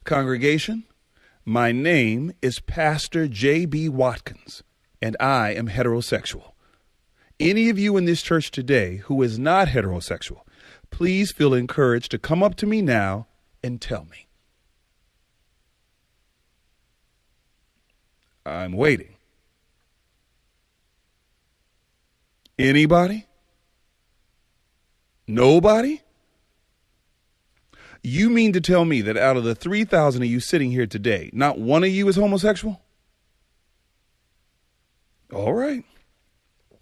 Congregation, my name is Pastor J.B. Watkins, and I am heterosexual. Any of you in this church today who is not heterosexual, please feel encouraged to come up to me now and tell me. I'm waiting. Anybody? Nobody? You mean to tell me that out of the 3,000 of you sitting here today, not one of you is homosexual? All right.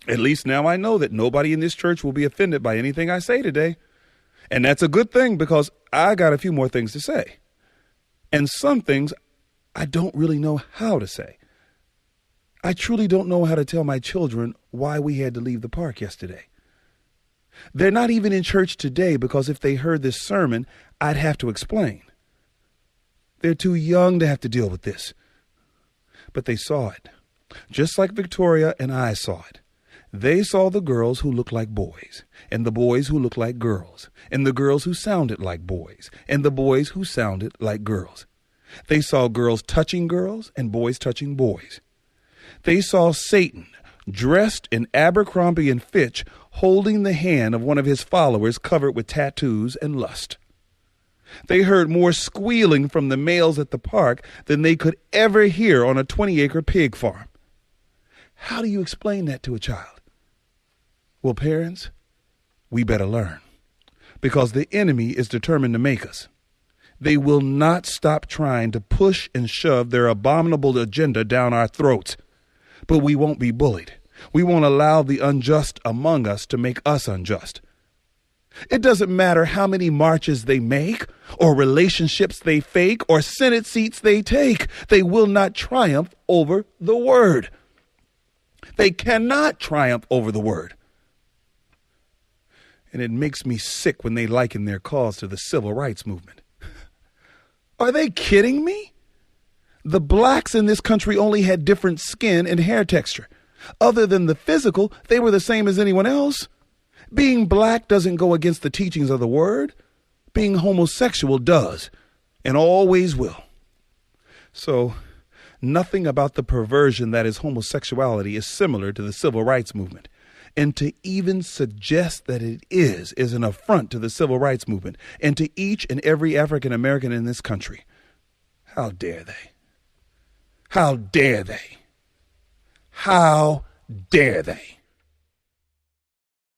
At least now I know that nobody in this church will be offended by anything I say today. And that's a good thing because I got a few more things to say. And some things I don't really know how to say. I truly don't know how to tell my children why we had to leave the park yesterday. They're not even in church today because if they heard this sermon, I'd have to explain. They're too young to have to deal with this. But they saw it, just like Victoria and I saw it. They saw the girls who looked like boys, and the boys who looked like girls, and the girls who sounded like boys, and the boys who sounded like girls. They saw girls touching girls and boys touching boys. They saw Satan dressed in Abercrombie and Fitch holding the hand of one of his followers covered with tattoos and lust. They heard more squealing from the males at the park than they could ever hear on a 20-acre pig farm. How do you explain that to a child? Well, parents, we better learn, because the enemy is determined to make us. They will not stop trying to push and shove their abominable agenda down our throats. But we won't be bullied. We won't allow the unjust among us to make us unjust. It doesn't matter how many marches they make, or relationships they fake, or Senate seats they take. They will not triumph over the word. They cannot triumph over the word. And it makes me sick when they liken their cause to the civil rights movement. Are they kidding me? The blacks in this country only had different skin and hair texture. Other than the physical, they were the same as anyone else. Being black doesn't go against the teachings of the word. Being homosexual does, and always will. So, nothing about the perversion that is homosexuality is similar to the civil rights movement. And to even suggest that it is an affront to the civil rights movement and to each and every African American in this country. How dare they? How dare they? How dare they?